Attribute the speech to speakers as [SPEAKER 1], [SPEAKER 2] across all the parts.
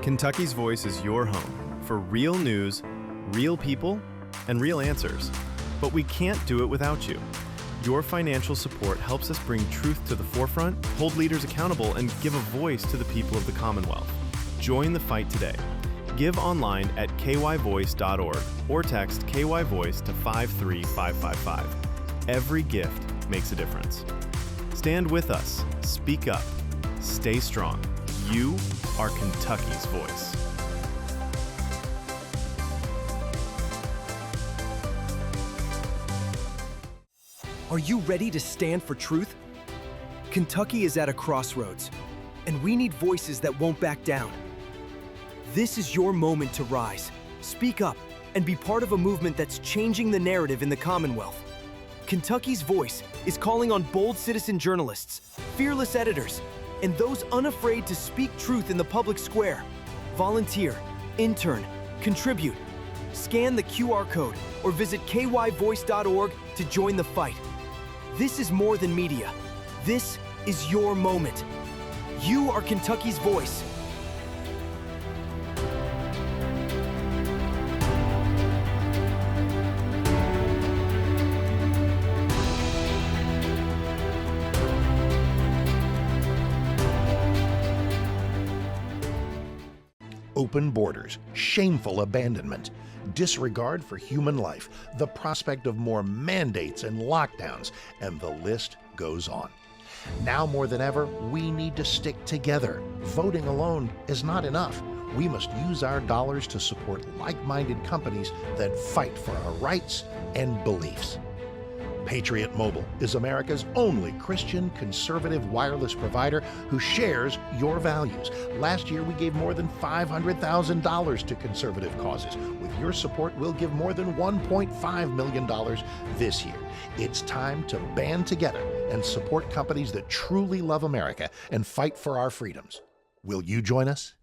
[SPEAKER 1] Kentucky's Voice is your home for real news, real people, and real answers. But we can't do it without you. Your financial support helps us bring truth to the forefront, hold leaders accountable, and give a voice to the people of the Commonwealth. Join the fight today. Give online at kyvoice.org or text KYVoice to 53555. Every gift makes a difference. Stand with us. Speak up. Stay strong. You are Kentucky's voice.
[SPEAKER 2] Are you ready to stand for truth? Kentucky is at a crossroads, and we need voices that won't back down. This is your moment to rise, speak up, and be part of a movement that's changing the narrative in the Commonwealth. Kentucky's Voice is calling on bold citizen journalists, fearless editors, and those unafraid to speak truth in the public square. Volunteer, intern, contribute. Scan the QR code or visit kyvoice.org to join the fight. This is more than media. This is your moment. You are Kentucky's voice.
[SPEAKER 3] Open borders, shameful abandonment, disregard for human life, the prospect of more mandates and lockdowns, and the list goes on. Now more than ever, we need to stick together. Voting alone is not enough. We must use our dollars to support like-minded companies that fight for our rights and beliefs. Patriot Mobile is America's only Christian conservative wireless provider who shares your values. Last year, we gave more than $500,000 to conservative causes. With your support, we'll give more than $1.5 million this year. It's time to band together and support companies that truly love America and fight for our freedoms. Will you join us?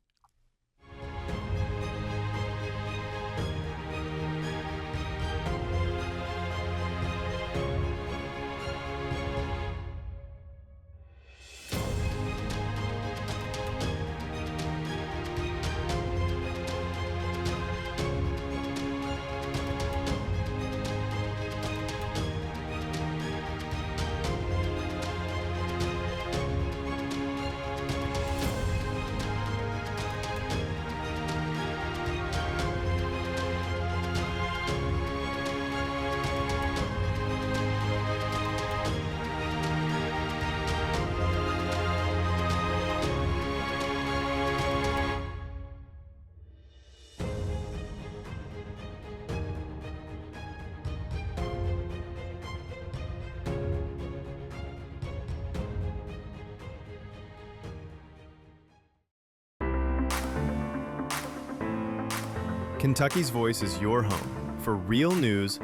[SPEAKER 1] Kentucky's Voice is your home for real news,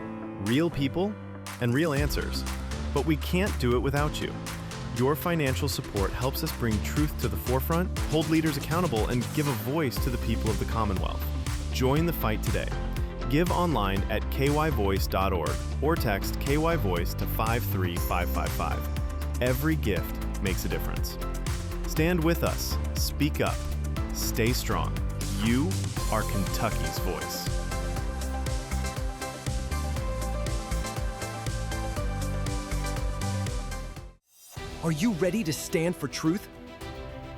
[SPEAKER 1] real people, and real answers. But we can't do it without you. Your financial support helps us bring truth to the forefront, hold leaders accountable, and give a voice to the people of the Commonwealth. Join the fight today. Give online at kyvoice.org or text KYVoice to 53555. Every gift makes a difference. Stand with us. Speak up. Stay strong. You are Kentucky's voice.
[SPEAKER 2] Are you ready to stand for truth?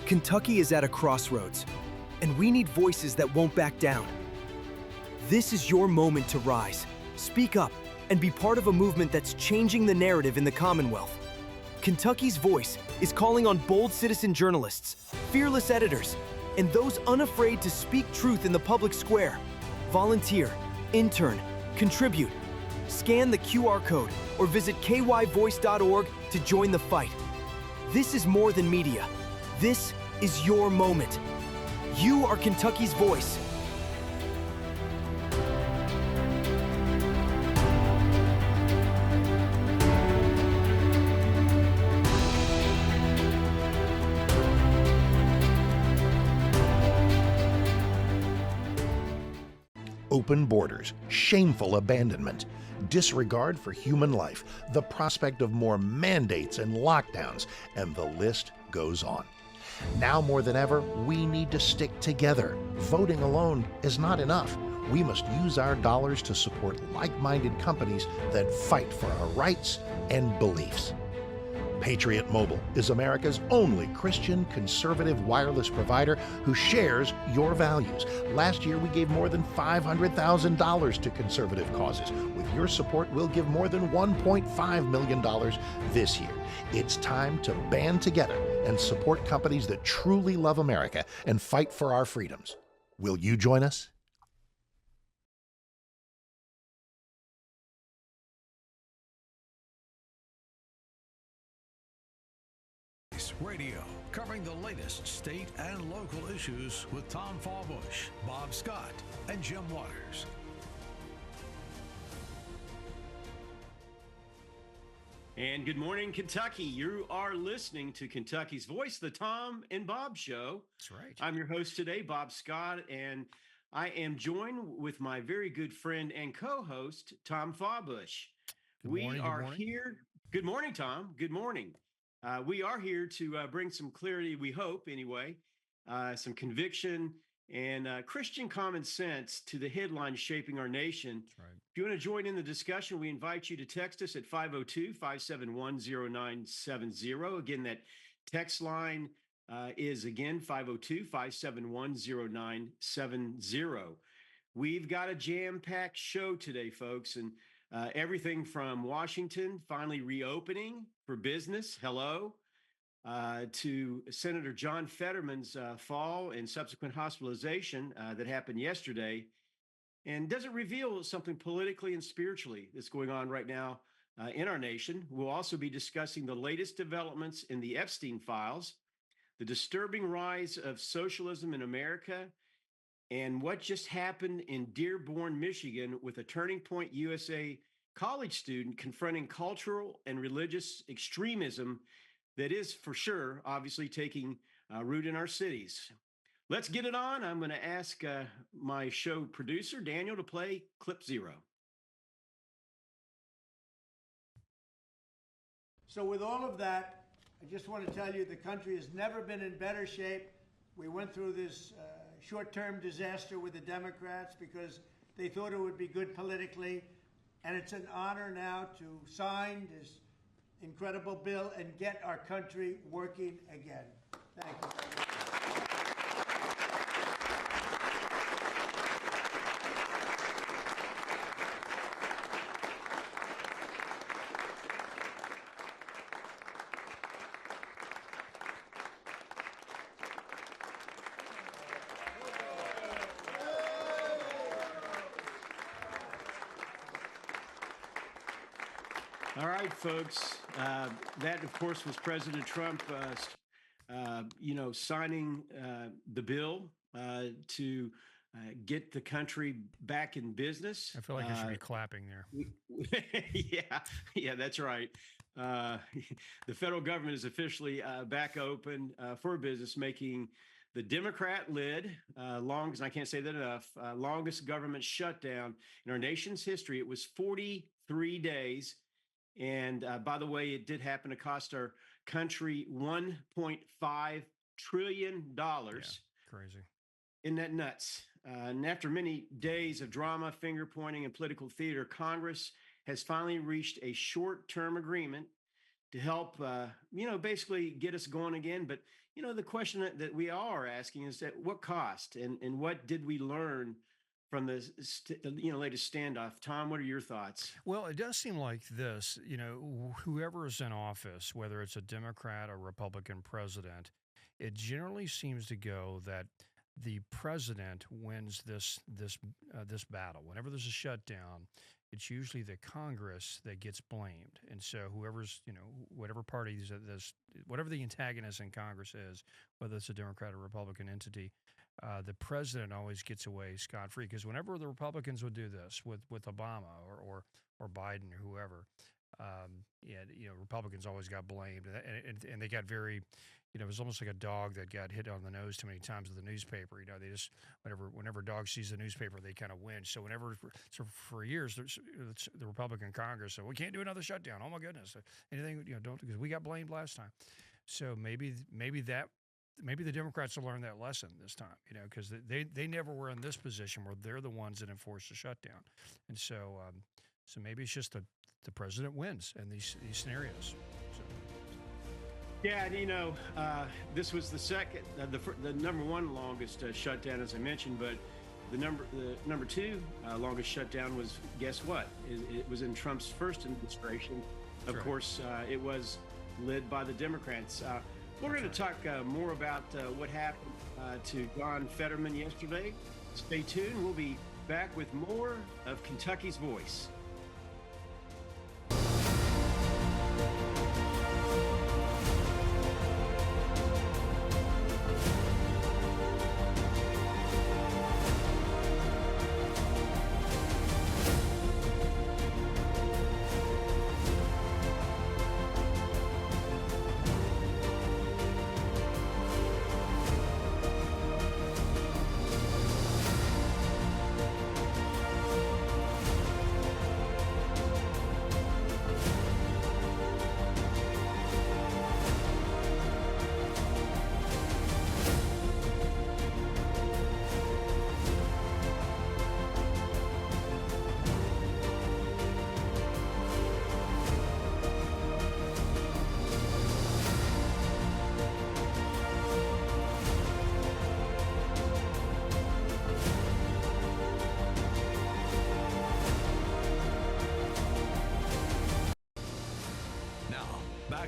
[SPEAKER 2] Kentucky is at a crossroads, and we need voices that won't back down. This is your moment to rise, speak up, and be part of a movement that's changing the narrative in the Commonwealth. Kentucky's Voice is calling on bold citizen journalists, fearless editors, and those unafraid to speak truth in the public square. Volunteer, intern, contribute. Scan the QR code or visit kyvoice.org to join the fight. This is more than media. This is your moment. You are Kentucky's voice.
[SPEAKER 3] Open borders, shameful abandonment, disregard for human life, the prospect of more mandates and lockdowns, and the list goes on. Now more than ever, we need to stick together. Voting alone is not enough. We must use our dollars to support like-minded companies that fight for our rights and beliefs. Patriot Mobile is America's only Christian conservative wireless provider who shares your values. Last year, we gave more than $500,000 to conservative causes. With your support, we'll give more than $1.5 million this year. It's time to band together and support companies that truly love America and fight for our freedoms. Will you join us?
[SPEAKER 4] Radio, covering the latest state and local issues with Tom Fallbush, Bob Scott, and Jim Waters.
[SPEAKER 5] And good morning, Kentucky. You are listening to Kentucky's Voice, the Tom and Bob Show.
[SPEAKER 4] That's right.
[SPEAKER 5] I'm your host today, Bob Scott, and I am joined with my very good friend and co-host, Tom Fallbush. We are here. Good morning, Tom. Good morning. We are here to bring some clarity, we hope anyway, some conviction and Christian common sense to the headlines shaping our nation.
[SPEAKER 4] That's right.
[SPEAKER 5] If you want to join in the discussion, we invite you to text us at 502-571-0970. Again, that text line is again 502-571-0970. We've got a jam-packed show today, folks, and everything from Washington finally reopening for business, hello, to Senator John Fetterman's fall and subsequent hospitalization that happened yesterday. And does it reveal something politically and spiritually that's going on right now in our nation? We'll also be discussing the latest developments in the Epstein files, the disturbing rise of socialism in America, and what just happened in Dearborn, Michigan, with a Turning Point USA college student confronting cultural and religious extremism that is for sure, obviously, taking root in our cities. Let's get it on. I'm going to ask my show producer, Daniel, to play clip 0.
[SPEAKER 6] So with all of that, I just want to tell you the country has never been in better shape. We went through this short-term disaster with the Democrats because they thought it would be good politically. And it's an honor now to sign this incredible bill and get our country working again. Thank you.
[SPEAKER 5] All right, folks. That, of course, was President Trump, signing the bill to get the country back in business.
[SPEAKER 4] I feel like I should be clapping there.
[SPEAKER 5] Yeah, that's right. The federal government is officially back open for business, making the Democrat-led, longest, and I can't say that enough, longest government shutdown in our nation's history. It was 43 days. And by the way, it did happen to cost our country $1.5 trillion.
[SPEAKER 4] Yeah, crazy.
[SPEAKER 5] Isn't that nuts? And after many days of drama, finger pointing, and political theater, Congress has finally reached a short-term agreement to help, basically get us going again. But, the question that we all are asking is at what cost and what did we learn from the latest standoff? Tom, what are your thoughts?
[SPEAKER 4] Well, it does seem like this, whoever is in office, whether it's a Democrat or Republican president, it generally seems to go that the president wins this battle. Whenever there's a shutdown, it's usually the Congress that gets blamed. And so whoever's, whatever party whatever the antagonist in Congress is, whether it's a Democrat or Republican entity, the president always gets away scot-free, because whenever the Republicans would do this with Obama or Biden or whoever, Republicans always got blamed, and they got very, it was almost like a dog that got hit on the nose too many times with the newspaper. They just whenever a dog sees the newspaper, they kind of whinge. So for years, the Republican Congress said, we can't do another shutdown. Oh my goodness, anything don't, because we got blamed last time. So maybe that maybe the Democrats will learn that lesson this time, because they never were in this position where they're the ones that enforce the shutdown, and so maybe it's just the president wins in these scenarios. So.
[SPEAKER 5] Yeah, and this was the second, the number one longest shutdown, as I mentioned, but the number two longest shutdown was, guess what? It was in Trump's first administration. Of course, it was led by the Democrats. We're going to talk more about what happened to John Fetterman yesterday. Stay tuned. We'll be back with more of Kentucky's Voice.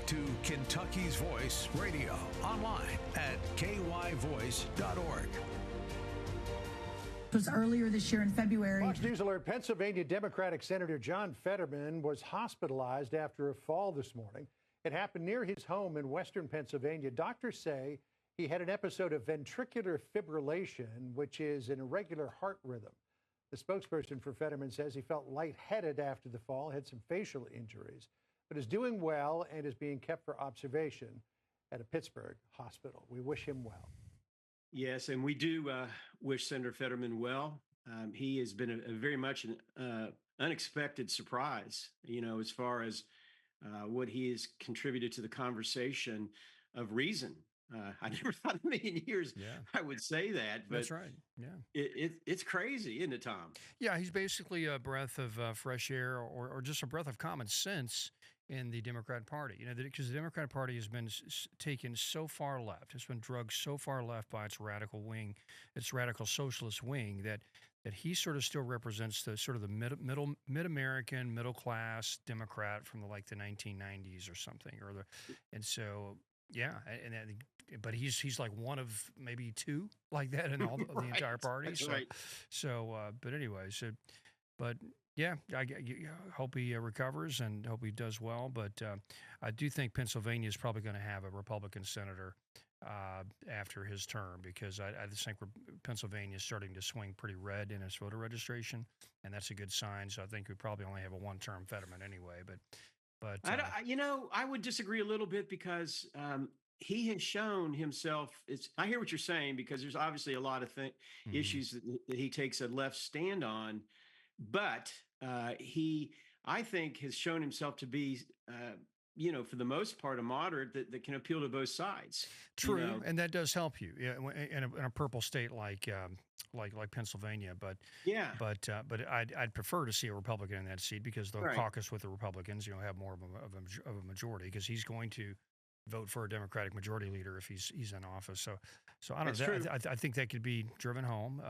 [SPEAKER 7] To Kentucky's Voice Radio, online at kyvoice.org.
[SPEAKER 8] It was earlier this year in February.
[SPEAKER 9] Fox News Alert, Pennsylvania Democratic Senator John Fetterman was hospitalized after a fall this morning. It happened near his home in western Pennsylvania. Doctors say he had an episode of ventricular fibrillation, which is an irregular heart rhythm. The spokesperson for Fetterman says he felt lightheaded after the fall, had some facial injuries, but is doing well and is being kept for observation at a Pittsburgh hospital. We wish him well.
[SPEAKER 5] Yes, and we do wish Senator Fetterman well. He has been a very much an unexpected surprise, as far as what he has contributed to the conversation of reason. I never thought in a million years I would say that, but
[SPEAKER 4] that's right. Yeah,
[SPEAKER 5] it's crazy, isn't it, Tom?
[SPEAKER 4] Yeah, he's basically a breath of fresh air, or just a breath of common sense in the Democrat Party. Because the Democrat Party has been taken so far left, it's been drugged so far left by its radical wing, its radical socialist wing, that he sort of still represents the sort of the mid-American, middle-class Democrat from the 1990s or something, and so. Yeah, but he's like one of maybe two like that in all the entire party.
[SPEAKER 5] That's
[SPEAKER 4] so,
[SPEAKER 5] right.
[SPEAKER 4] But anyway, but yeah, I hope he recovers and hope he does well. But I do think Pennsylvania is probably going to have a Republican senator after his term, because I just think Pennsylvania is starting to swing pretty red in its voter registration, and that's a good sign. So I think we probably only have a one-term Fetterman anyway, but
[SPEAKER 5] I would disagree a little bit, because he has shown himself. I hear what you're saying, because there's obviously a lot of issues that he takes a left stand on, but he, I think, has shown himself to be, for the most part, a moderate that can appeal to both sides.
[SPEAKER 4] True, and that does help you in a purple state like Pennsylvania, but I'd prefer to see a Republican in that seat, because they'll caucus with the Republicans, have more of a majority, because he's going to vote for a Democratic majority leader if he's in office. So I don't know. I think that could be driven home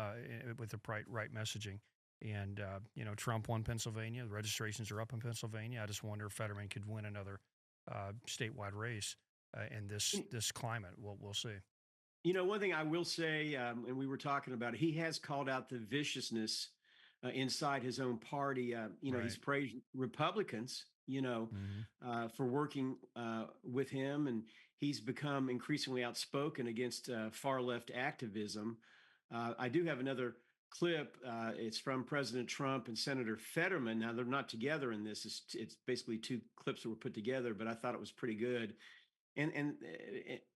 [SPEAKER 4] with the right messaging. And Trump won Pennsylvania. The registrations are up in Pennsylvania. I just wonder if Fetterman could win another statewide race in this climate. We'll see.
[SPEAKER 5] One thing I will say, and we were talking about it, he has called out the viciousness inside his own party. He's praised Republicans, for working with him, and he's become increasingly outspoken against far left activism. I do have another clip. It's from President Trump and Senator Fetterman. Now, they're not together in this. It's basically two clips that were put together, but I thought it was pretty good. And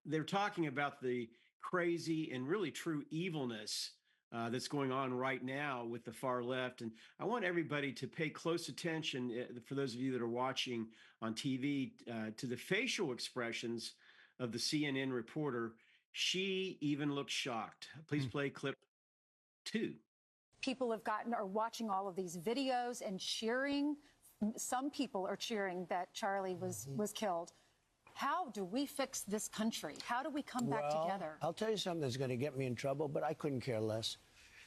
[SPEAKER 5] they're talking about the crazy and really true evilness that's going on right now with the far left. And I want everybody to pay close attention, for those of you that are watching on TV, to the facial expressions of the CNN reporter. She even looked shocked. Please play clip 2.
[SPEAKER 8] People are watching all of these videos and cheering. Some people are cheering that Charlie was killed. How do we fix this country? How do we come back together?
[SPEAKER 10] I'll tell you something that's going to get me in trouble, but I couldn't care less.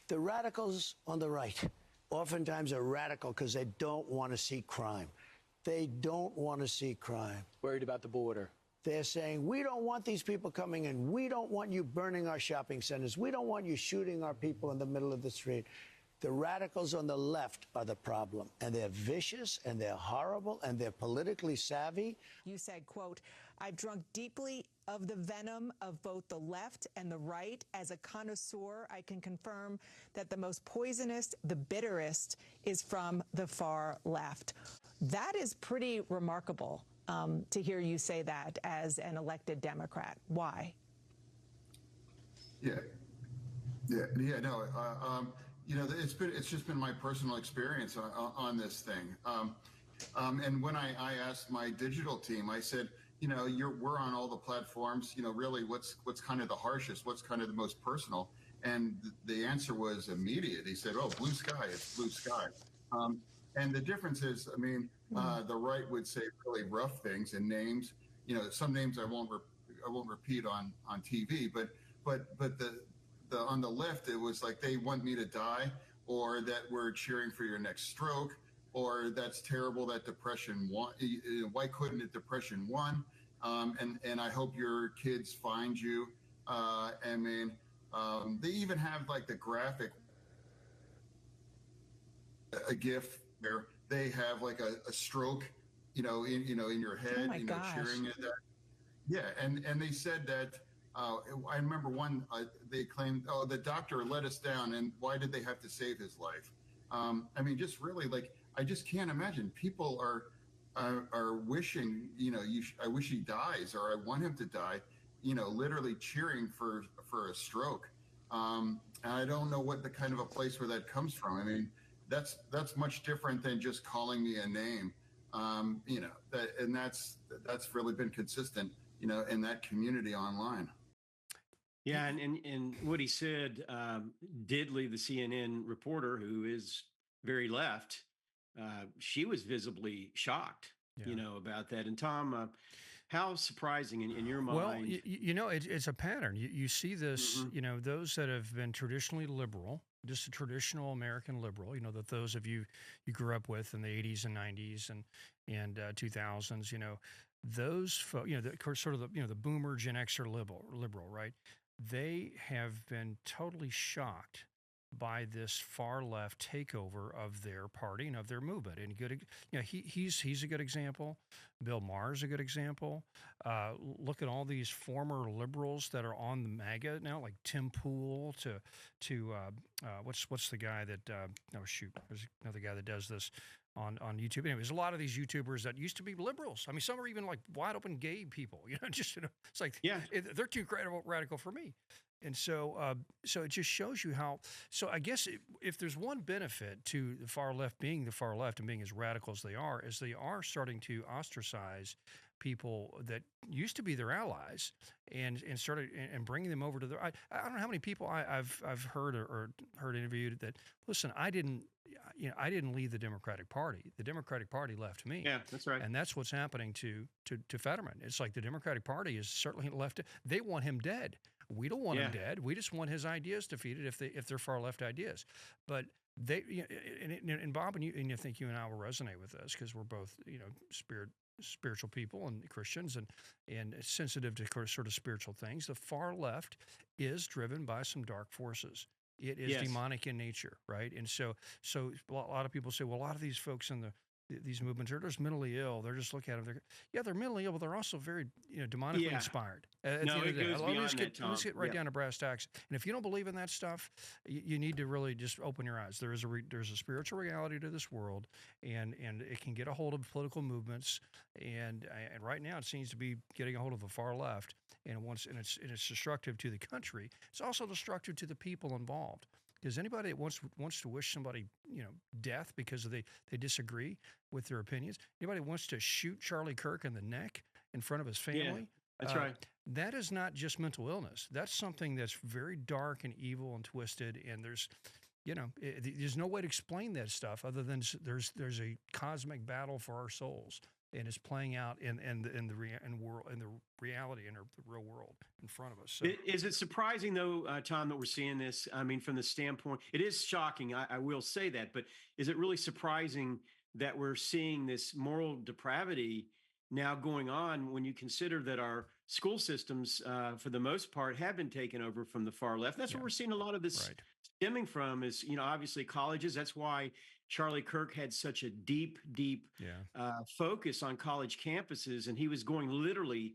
[SPEAKER 10] The radicals on the right oftentimes are radical because they don't want to see crime. They don't want to see crime.
[SPEAKER 11] Worried about the border.
[SPEAKER 10] They're saying, we don't want these people coming in. We don't want you burning our shopping centers. We don't want you shooting our people in the middle of the street. The radicals on the left are the problem, and they're vicious, and they're horrible, and they're politically savvy.
[SPEAKER 12] You said, quote, I've drunk deeply of the venom of both the left and the right. As a connoisseur, I can confirm that the most poisonous, the bitterest, is from the far left. That is pretty remarkable to hear you say that as an elected Democrat. Why?
[SPEAKER 13] No. It's just been my personal experience on this thing. And when I asked my digital team, I said, we're on all the platforms. Really, what's kind of the harshest? What's kind of the most personal? And the answer was immediate. He said, "Oh, blue sky. It's blue sky." And the difference is, the right would say really rough things and names. Some names I won't repeat on TV, but the on the left, it was like they want me to die, or that we're cheering for your next stroke, or that's terrible that depression won. Why couldn't it depression won? And I hope your kids find you. They even have like the graphic, a GIF where they have like a stroke, in your head, cheering at that. Yeah, and they said that. I remember one. They claimed, "Oh, the doctor let us down, and why did they have to save his life?" Just really, I just can't imagine. People are wishing, I wish he dies, or I want him to die. Literally cheering for a stroke. And I don't know what the kind of a place where that comes from. That's much different than just calling me a name. That's really been consistent, in that community online.
[SPEAKER 5] Yeah, and what he said did leave the CNN reporter, who is very left. She was visibly shocked, about that. And Tom, how surprising in your mind?
[SPEAKER 4] Well, it's a pattern. You see this, those that have been traditionally liberal, just a traditional American liberal, that those of you grew up with in the 80s and 90s and 2000s, those folks, sort of the boomer Gen Xer liberal, right? They have been totally shocked by this far left takeover of their party and of their movement. And he's a good example. Bill Maher's a good example. Look at all these former liberals that are on the MAGA now, like Tim Pool to what's the guy that there's another guy that does this on YouTube. Anyways, a lot of these YouTubers that used to be liberals. Some are even like wide open gay people. It's like they're too radical for me. And so it just shows you how. So I guess if there's one benefit to the far left being the far left and being as radical as they are starting to ostracize people that used to be their allies and started and bringing them over to their. I don't know how many people I've heard or heard interviewed that listen. I didn't leave the Democratic Party. The Democratic Party left me.
[SPEAKER 5] Yeah, that's right.
[SPEAKER 4] And that's what's happening to Fetterman. It's like the Democratic Party is certainly left. They want him dead. We don't want him dead. We just want his ideas defeated if they're far left ideas. But they and Bob and I think you and I will resonate with this because we're both spiritual people and Christians and sensitive to sort of spiritual things. The far left is driven by some dark forces. It is demonic in nature, right? And so a lot of people say, well, a lot of these folks in these movements are just mentally ill. They're just looking at them. They're mentally ill, but they're also very, demonically inspired.
[SPEAKER 5] No, it goes beyond that, Tom.
[SPEAKER 4] Let's get right down to brass tacks. And if you don't believe in that stuff, you need to really just open your eyes. There's a spiritual reality to this world, and it can get a hold of political movements. And right now, it seems to be getting a hold of the far left. And it's destructive to the country. It's also destructive to the people involved. Because anybody that wants to wish somebody, death because they disagree with their opinions, anybody that wants to shoot Charlie Kirk in the neck in front of his family,
[SPEAKER 5] that's right.
[SPEAKER 4] that is not just mental illness. That's something that's very dark and evil and twisted. And there's, there's no way to explain that stuff other than there's a cosmic battle for our souls, and it's playing out in the reality in the real world in front of us. So.
[SPEAKER 5] Is it surprising though, Tom, that we're seeing this? I mean, from the standpoint, it is shocking. I will say that, but is it really surprising that we're seeing this moral depravity now going on when you consider that our school systems, for the most part, have been taken over from the far left? That's where we're seeing a lot of this stemming from is, obviously colleges. That's why Charlie Kirk had such a deep focus on college campuses, and he was going literally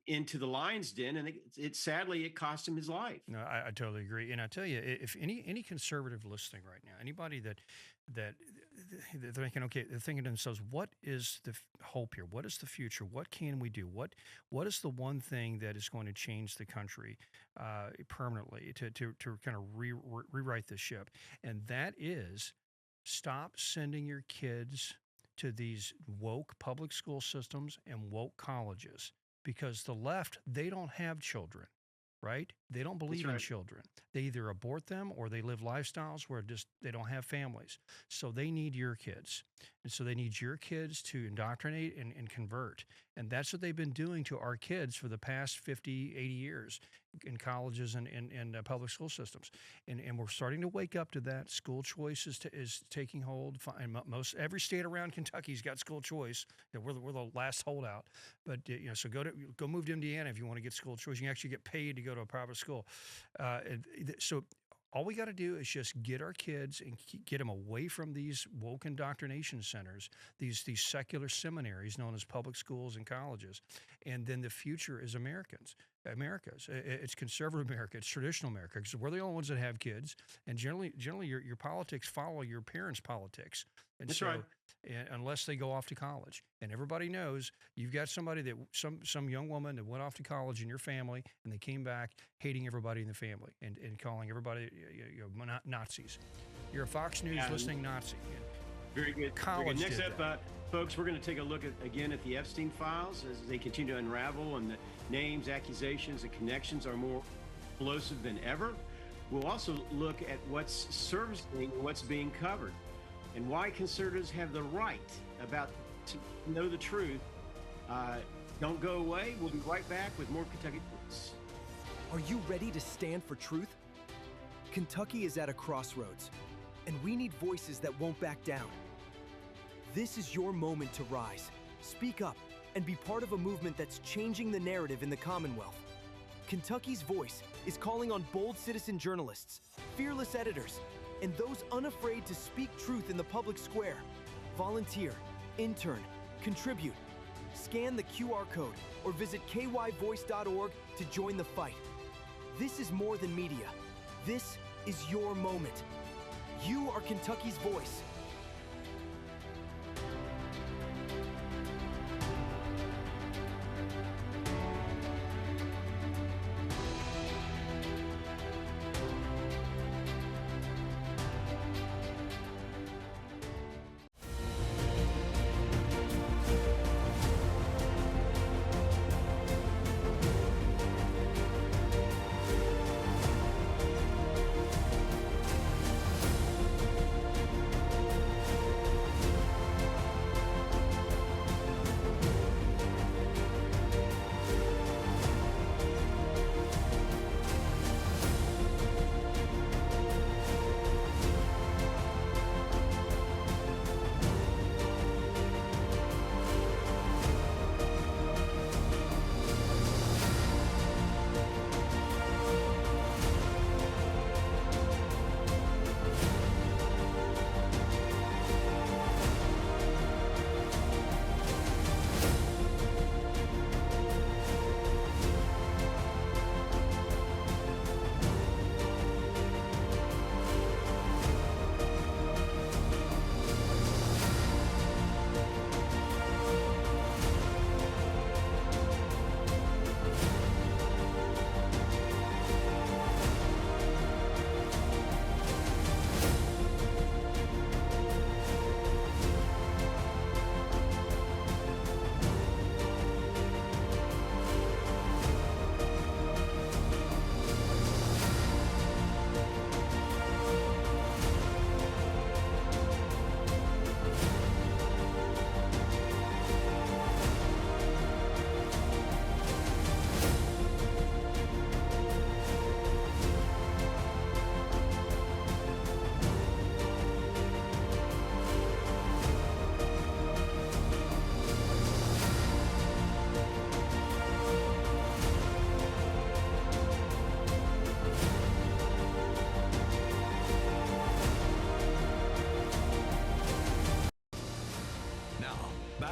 [SPEAKER 5] into the lion's den, and it sadly it cost him his life.
[SPEAKER 4] No, I totally agree. And I tell you, if any conservative listening right now, anybody that they're thinking, okay, they're thinking to themselves, what is the hope here? What is the future? What can we do? What is the one thing that is going to change the country permanently to kind of rewrite the ship? And that is stop sending your kids to these woke public school systems and woke colleges, because the left, they don't have children. Right? They don't believe in children. They either abort them or they live lifestyles where they don't have families. So they need your kids. And so they need your kids to indoctrinate and convert. And that's what they've been doing to our kids for the past 50, 80 years in colleges and public school systems. And we're starting to wake up to that. School choice is taking hold. And every state around Kentucky's got school choice. We're the last holdout. But so go move to Indiana if you want to get school choice. You can actually get paid to go to a private school. So all we got to do is just get our kids and get them away from these woke indoctrination centers, these secular seminaries known as public schools and colleges. And then the future is America's. It's conservative America. It's traditional America, because we're the only ones that have kids. And generally your politics follow your parents' politics. And
[SPEAKER 5] That's right.
[SPEAKER 4] Unless they go off to college. And everybody knows you've got somebody that some young woman that went off to college in your family, and they came back hating everybody in the family and calling everybody Nazis. You're a Fox News listening Nazi.
[SPEAKER 5] Very good.
[SPEAKER 4] College
[SPEAKER 5] Next
[SPEAKER 4] did
[SPEAKER 5] up, folks, we're going to take a look again at the Epstein files as they continue to unravel, and the names, accusations, and connections are more explosive than ever. We'll also look at what's surfacing and what's being covered, and why conservatives have the right to know the truth. Don't go away. We'll be right back with more Kentucky Voice.
[SPEAKER 2] Are you ready to stand for truth? Kentucky is at a crossroads, and we need voices that won't back down. This is your moment to rise, speak up, and be part of a movement that's changing the narrative in the Commonwealth. Kentucky's Voice is calling on bold citizen journalists, fearless editors, and those unafraid to speak truth in the public square. Volunteer, intern, contribute. Scan the QR code or visit kyvoice.org to join the fight. This is more than media. This is your moment. You are Kentucky's voice.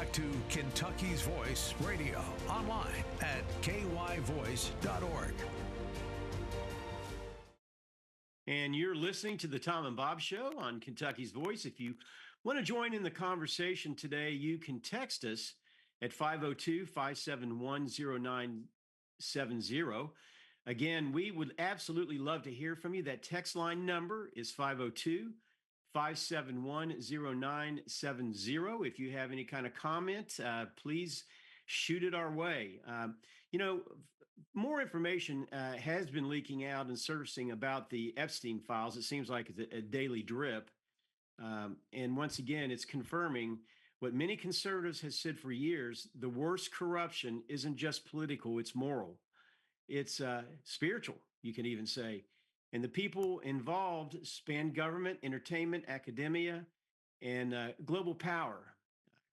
[SPEAKER 7] back to Kentucky's Voice Radio online at kyvoice.org.
[SPEAKER 5] And you're listening to the Tom and Bob Show on Kentucky's Voice. If you want to join in the conversation today, you can text us at 502-571-0970. Again, we would absolutely love to hear from you. That text line number is 502-571-0970. If you have any kind of comment, please shoot it our way. More information has been leaking out and surfacing about the Epstein files. It seems like it's a daily drip. And once again, it's confirming what many conservatives have said for years. The worst corruption isn't just political, it's moral. It's spiritual, you can even say. And the people involved span government, entertainment, academia, and global power.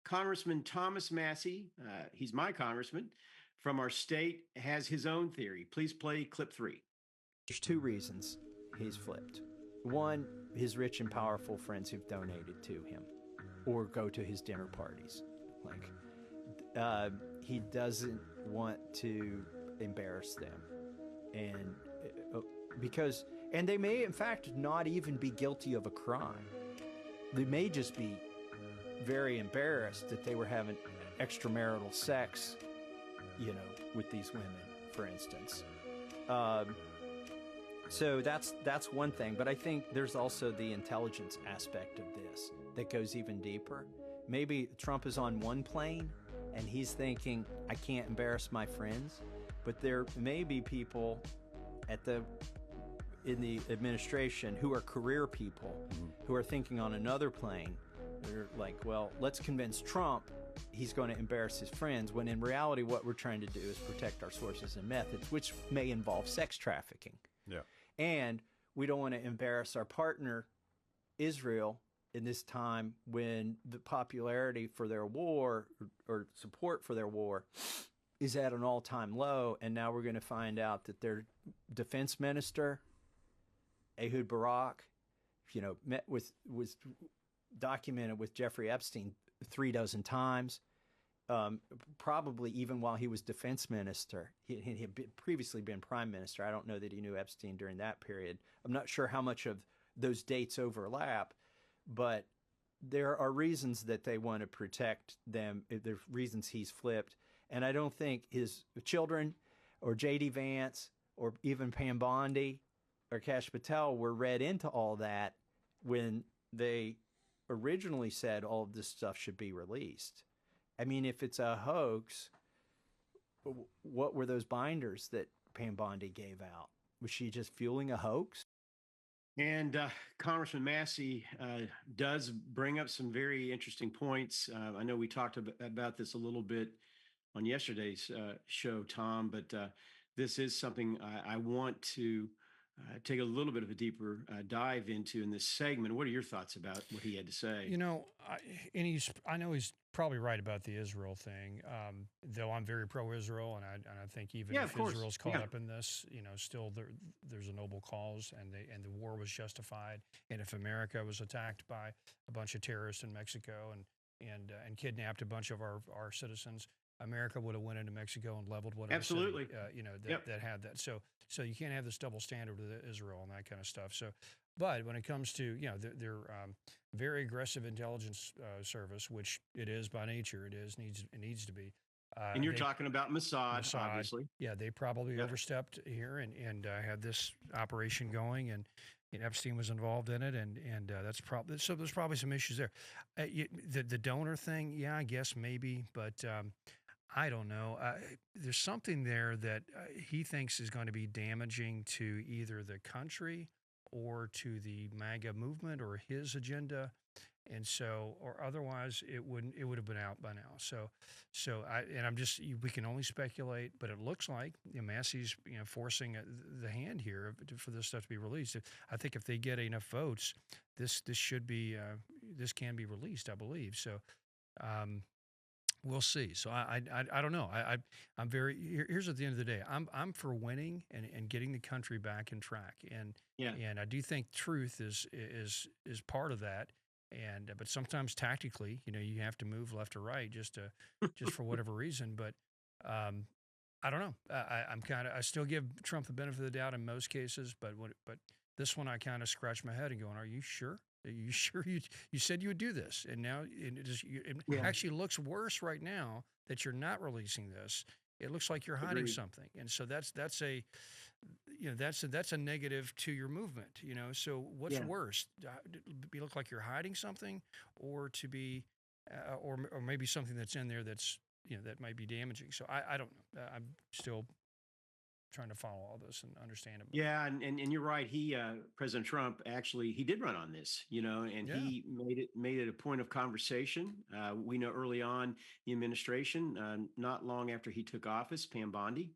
[SPEAKER 5] Congressman Thomas Massey, he's my congressman, from our state, has his own theory. Please play clip 3.
[SPEAKER 11] There's 2 reasons he's flipped. One, his rich and powerful friends who've donated to him or go to his dinner parties. He doesn't want to embarrass them. And they may, in fact, not even be guilty of a crime. They may just be very embarrassed that they were having extramarital sex, with these women, for instance. So that's one thing. But I think there's also the intelligence aspect of this that goes even deeper. Maybe Trump is on one plane and he's thinking, I can't embarrass my friends. But there may be people in the administration who are career people who are thinking on another plane. They're like, well, let's convince Trump he's going to embarrass his friends, when in reality what we're trying to do is protect our sources and methods, which may involve sex trafficking.
[SPEAKER 14] Yeah.
[SPEAKER 11] And we don't want to embarrass our partner, Israel, in this time when the popularity for their war or support for their war is at an all-time low. And now we're going to find out that their defense minister, Ehud Barak, was documented with Jeffrey Epstein 3 dozen times, probably even while he was defense minister. He had previously been prime minister. I don't know that he knew Epstein during that period. I'm not sure how much of those dates overlap, but there are reasons that they want to protect them. There's reasons he's flipped. And I don't think his children or J.D. Vance or even Pam Bondi or Kash Patel were read into all that when they originally said all of this stuff should be released. I mean, if it's a hoax, what were those binders that Pam Bondi gave out? Was she just fueling a hoax?
[SPEAKER 5] And Congressman Massey does bring up some very interesting points. I know we talked about this a little bit on yesterday's show, Tom, but this is something I want to take a little bit of a deeper dive into in this segment. What are your thoughts about what he had to say?
[SPEAKER 4] I know he's probably right about the Israel thing, though I'm very pro-Israel, and I think even if Israel's caught up in this, still there's a noble cause, and the war was justified. And if America was attacked by a bunch of terrorists in Mexico and kidnapped a bunch of our citizens, America would have went into Mexico and leveled whatever
[SPEAKER 5] absolutely
[SPEAKER 4] city, that had that. So you can't have this double standard with Israel and that kind of stuff. So, but when it comes to their very aggressive intelligence service, which it is by nature, it needs to be.
[SPEAKER 5] And you're talking about Mossad, obviously.
[SPEAKER 4] Yeah, they probably overstepped here and had this operation going, and Epstein was involved in it, and that's probably so. There's probably some issues there. The donor thing, yeah, I guess maybe, but I don't know. There's something there that he thinks is going to be damaging to either the country or to the MAGA movement or his agenda, and so, or otherwise it would have been out by now. We can only speculate, but it looks like Massey's forcing the hand here for this stuff to be released. I think if they get enough votes, this can be released, I believe. So. We'll see. So I don't know. I'm very. Here's at the end of the day. I'm for winning and getting the country back in track. And I do think truth is part of that. And but sometimes tactically, you have to move left or right just for whatever reason. But I don't know. I still give Trump the benefit of the doubt in most cases, but this one I kind of scratch my head and going, "Are you sure? Are you sure you said you would do this?" And now it actually looks worse right now that you're not releasing this. It looks like you're hiding something, and so that's a negative to your movement. So what's worse? Be look like you're hiding something, or to be, or maybe something that's in there that's that might be damaging. So I don't know. I'm still trying to follow all this and understand it.
[SPEAKER 5] Yeah, and you're right. President Trump, actually, he did run on this, and he made it a point of conversation. We know early on the administration, not long after he took office, Pam Bondi,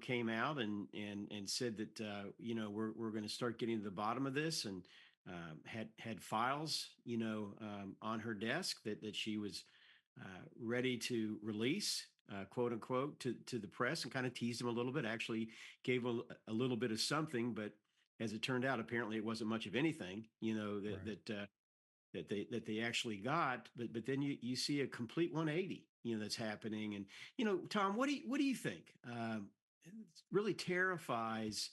[SPEAKER 5] came out and said that we're going to start getting to the bottom of this, and had files on her desk that she was ready to release, quote unquote, to the press, and kind of teased them a little bit. Actually, gave a little bit of something, but as it turned out, apparently it wasn't much of anything. That they actually got. But then you see a complete 180. That's happening, and Tom, what do you think? It really terrifies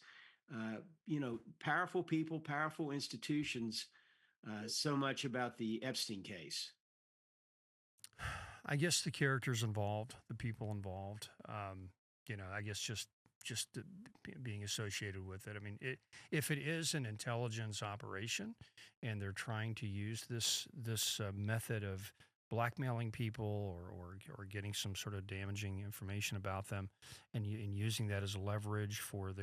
[SPEAKER 5] powerful people, powerful institutions, so much about the Epstein case.
[SPEAKER 4] I guess the characters involved, the people involved, I guess just being associated with it. I mean, if it is an intelligence operation and they're trying to use this method of blackmailing people or getting some sort of damaging information about them and using that as a leverage for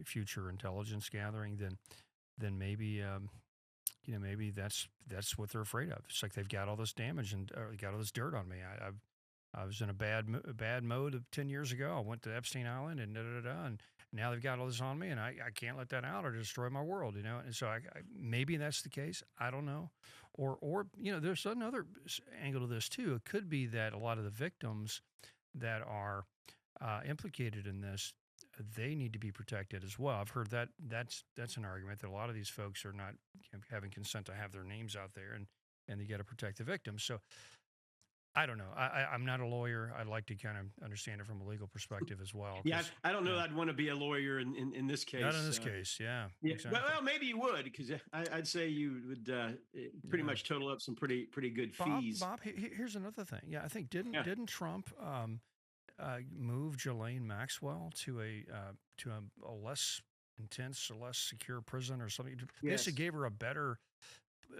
[SPEAKER 4] future intelligence gathering, then maybe maybe that's what they're afraid of. It's like they've got all this damage and got all this dirt on me. I was in a bad mode 10 years ago. I went to Epstein Island and and now they've got all this on me, and I can't let that out or destroy my world, And so maybe that's the case. I don't know. Or there's another angle to this too. It could be that a lot of the victims that are implicated in this, they need to be protected as well. I've heard that's an argument that a lot of these folks are not having consent to have their names out there, and they got to protect the victims. So I don't know. I'm not a lawyer. I'd like to kind of understand it from a legal perspective as well.
[SPEAKER 5] Yeah, I don't know. I'd want to be a lawyer in this case.
[SPEAKER 4] Not in this case. Yeah.
[SPEAKER 5] Exactly. Well, maybe you would, because I'd say you would pretty much total up some pretty good fees.
[SPEAKER 4] Bob, here's another thing. Yeah, I think didn't Trump move Ghislaine Maxwell to a less intense or less secure prison or something?
[SPEAKER 5] Yes.
[SPEAKER 4] Basically gave her a better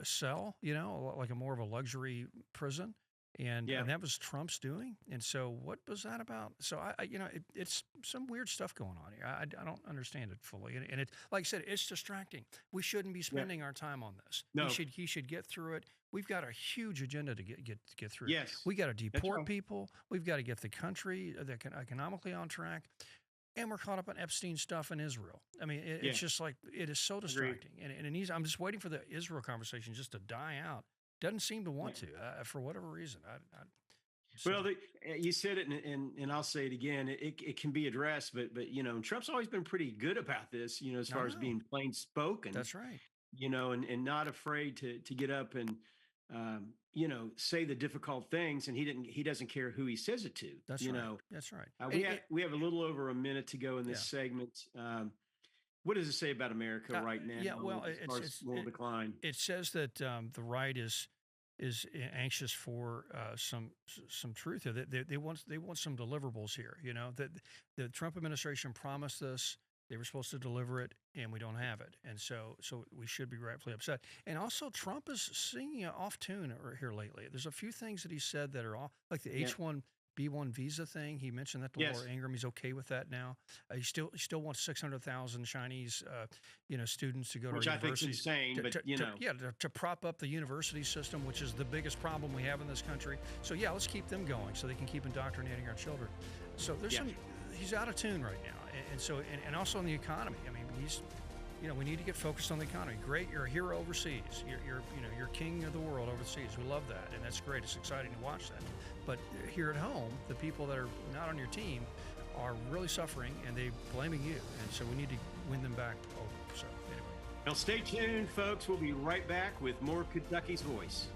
[SPEAKER 4] cell, like a more of a luxury prison. And that was Trump's doing. And so what was that about? So it's some weird stuff going on here. I don't understand it fully. And it, like I said, it's distracting. We shouldn't be spending our time on this.
[SPEAKER 5] No.
[SPEAKER 4] He should get through it. We've got a huge agenda to get through.
[SPEAKER 5] Yes.
[SPEAKER 4] We got to deport people. We've got to get the country economically on track. And we're caught up on Epstein stuff in Israel. I mean, it's just like, it is so distracting. And it needs, I'm just waiting for the Israel conversation just to die out. Doesn't seem to want to for whatever reason.
[SPEAKER 5] Well, you said it, and I'll say it again. It can be addressed, but Trump's always been pretty good about this. As far as being plain spoken.
[SPEAKER 4] That's right.
[SPEAKER 5] And not afraid to get up and say the difficult things, and he doesn't care who he says it to.
[SPEAKER 4] That's right. That's right.
[SPEAKER 5] We have a little over a minute to go in this segment. What does it say about America right now?
[SPEAKER 4] Yeah, well,
[SPEAKER 5] it's world decline.
[SPEAKER 4] It says that the right is anxious for some truth here. They want some deliverables here. That the Trump administration promised this. They were supposed to deliver it, and we don't have it. And so we should be rightfully upset. And also, Trump is singing off tune here lately. There's a few things that he said that are off, like the H-1B1 visa thing. He mentioned that to Laura Ingraham. He's okay with that now. He still wants 600,000 Chinese, students to go to universities. Which I think is
[SPEAKER 5] insane,
[SPEAKER 4] to prop up the university system, which is the biggest problem we have in this country. So let's keep them going so they can keep indoctrinating our children. So there's he's out of tune right now. And so, and also in the economy. I mean, we need to get focused on the economy. Great, you're a hero overseas. You're king of the world overseas. We love that, and that's great. It's exciting to watch that. But here at home, the people that are not on your team are really suffering, and they're blaming you. And so we need to win them back over. So anyway.
[SPEAKER 5] Well, stay tuned, folks. We'll be right back with more Kentucky's Voice.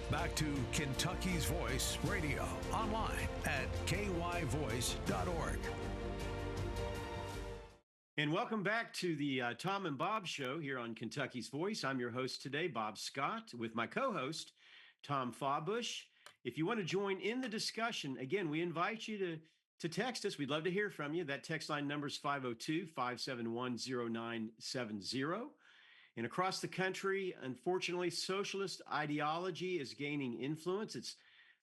[SPEAKER 7] Back to Kentucky's Voice Radio online at kyvoice.org.
[SPEAKER 5] And welcome back to the Tom and Bob Show here on Kentucky's Voice. I'm your host today, Bob Scott, with my co-host, Tom Fawbush. If you want to join in the discussion, again, we invite you to text us. We'd love to hear from you. That text line number is 502-571-0970. And across the country, unfortunately, socialist ideology is gaining influence. It's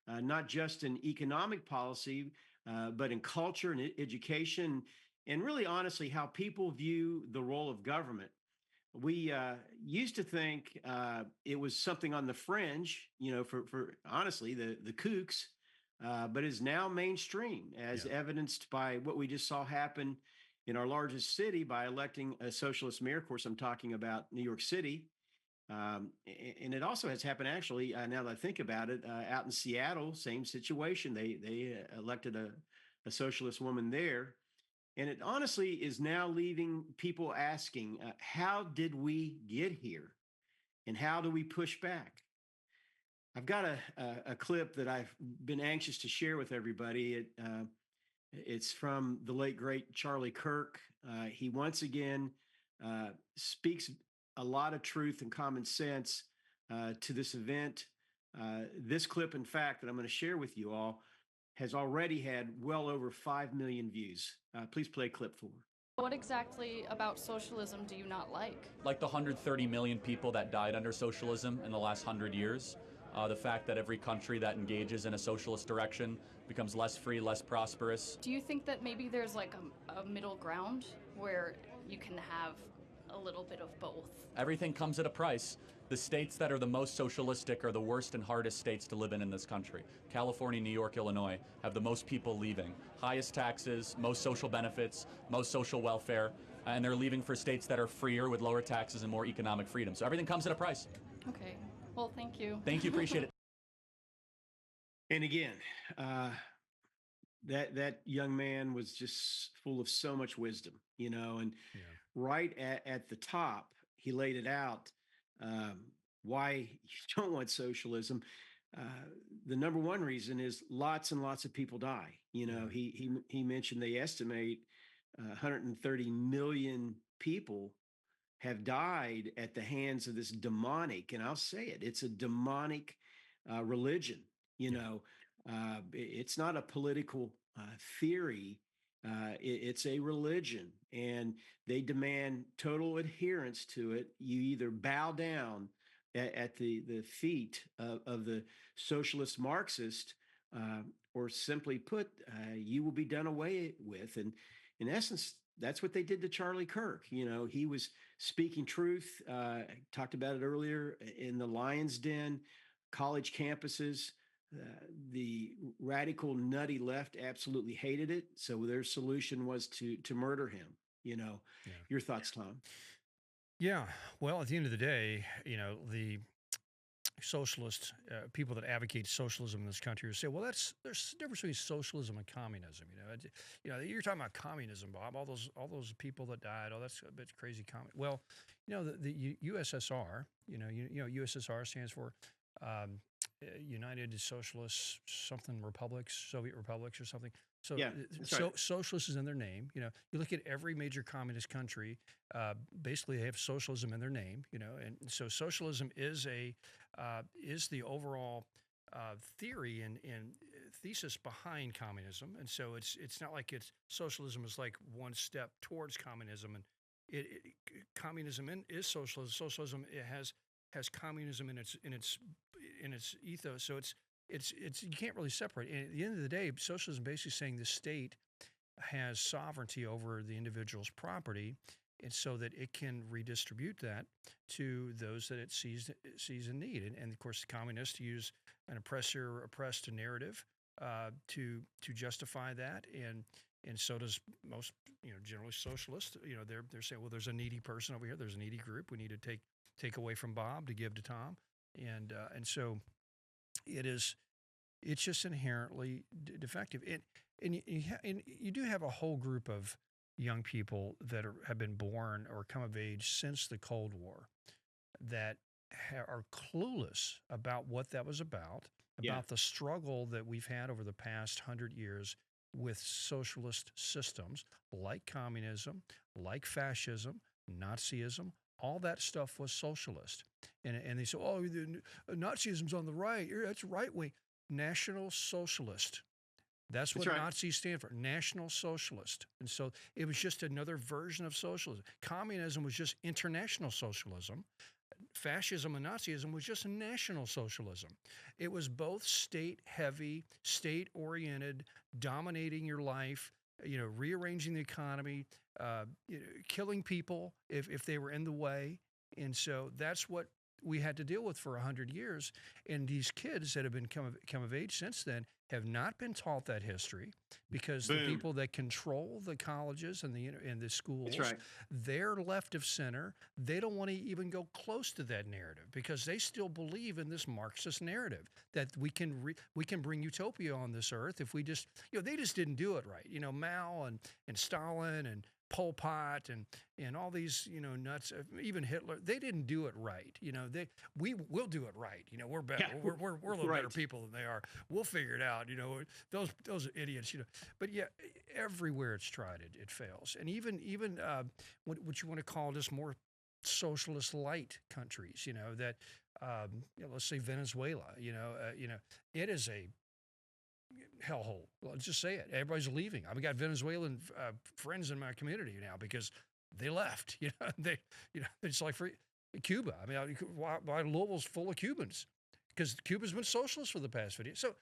[SPEAKER 5] not just in economic policy, but in culture and education, and really, honestly, how people view the role of government. We used to think it was something on the fringe, for honestly, the kooks, but is now mainstream, as evidenced by what we just saw happen in our largest city by electing a socialist mayor. Of course, I'm talking about New York City. And it also has happened, actually, now that I think about it, out in Seattle, same situation. They elected a socialist woman there. And it honestly is now leaving people asking, how did we get here? And how do we push back? I've got a clip that I've been anxious to share with everybody. It's from the late, great Charlie Kirk. He once again speaks a lot of truth and common sense to this event. This clip, in fact, that I'm going to share with you all has already had well over 5 million views. Please play clip 4.
[SPEAKER 14] What exactly about socialism do you not like?
[SPEAKER 15] Like the 130 million people that died under socialism in the last 100 years. The fact that every country that engages in a socialist direction becomes less free, less prosperous.
[SPEAKER 14] Do you think that maybe there's like a middle ground where you can have a little bit of both?
[SPEAKER 15] Everything comes at a price. The states that are the most socialistic are the worst and hardest states to live in this country. California, New York, Illinois have the most people leaving. Highest taxes, most social benefits, most social welfare, and they're leaving for states that are freer with lower taxes and more economic freedom. So everything comes at a price.
[SPEAKER 14] Okay. Well, thank you.
[SPEAKER 15] Thank you. Appreciate it.
[SPEAKER 5] And again, that young man was just full of so much wisdom, and right at the top, he laid it out, why you don't want socialism. The number one reason is lots and lots of people die. He mentioned they estimate 130 million people have died at the hands of this demonic, and I'll say it, it's a demonic religion. It's not a political theory. It's a religion, and they demand total adherence to it. You either bow down at the feet of the socialist Marxist, or simply put, you will be done away with. And in essence, that's what they did to Charlie Kirk. You know, he was speaking truth. Talked about it earlier in the Lion's Den, college campuses. The radical nutty left absolutely hated it, so their solution was to murder him. You know, your thoughts, Tom?
[SPEAKER 4] Yeah. Well, at the end of the day, the socialist people that advocate socialism in this country say, well, there's a difference between socialism and communism. You're talking about communism, Bob. All those people that died. Oh, that's a bit crazy. Well, the USSR. USSR stands for United Socialist something Republics, Soviet Republics or something. So,
[SPEAKER 5] Yeah, that's right.
[SPEAKER 4] Socialist is in their name. You look at every major communist country, basically they have socialism in their name. And so socialism is the overall theory and thesis behind communism. And so it's not like socialism is like one step towards communism, and communism is socialism. Socialism it has communism in its ethos. So it's you can't really separate. And at the end of the day, socialism basically saying the state has sovereignty over the individual's property, and so that it can redistribute that to those that it sees in need. And of course, the communists use an oppressed narrative to justify that, and so does most generally socialists. They're saying, well, there's a needy person over here, there's a needy group, we need to take away from Bob to give to Tom, and so it's just inherently defective. And you do have a whole group of young people that have been born or come of age since the Cold War that are clueless about what that was about the struggle that we've had over the past 100 years with socialist systems like communism, like fascism, Nazism. All that stuff was socialist. And they say, oh, Nazism's on the right. That's right wing. National Socialist. That's what Nazis stand for, National Socialist. And so it was just another version of socialism. Communism was just international socialism. Fascism and Nazism was just national socialism. It was both state-heavy, state-oriented, dominating your life, rearranging the economy, killing people if they were in the way. And so that's what we had to deal with for 100 years. And these kids that have been come of age since then have not been taught that history, because the people that control the colleges and the schools, they're left of center. They don't want to even go close to that narrative, because they still believe in this Marxist narrative that we can bring utopia on this earth if we just, they just didn't do it right. Mao and Stalin and Pol Pot and all these nuts, even Hitler, they didn't do it right. We will do it right. We're better.
[SPEAKER 5] Yeah,
[SPEAKER 4] we're a little better people than they are. We'll figure it out. Those idiots. But yeah, everywhere it's tried, it fails. And even what you want to call just more socialist light countries. That let's say Venezuela. It is a hellhole. Well, let's just say it. Everybody's leaving. I've got Venezuelan friends in my community now because they left. It's like for Cuba. I mean, why Louisville's full of Cubans? Because Cuba's been socialist for the past 50 years. So,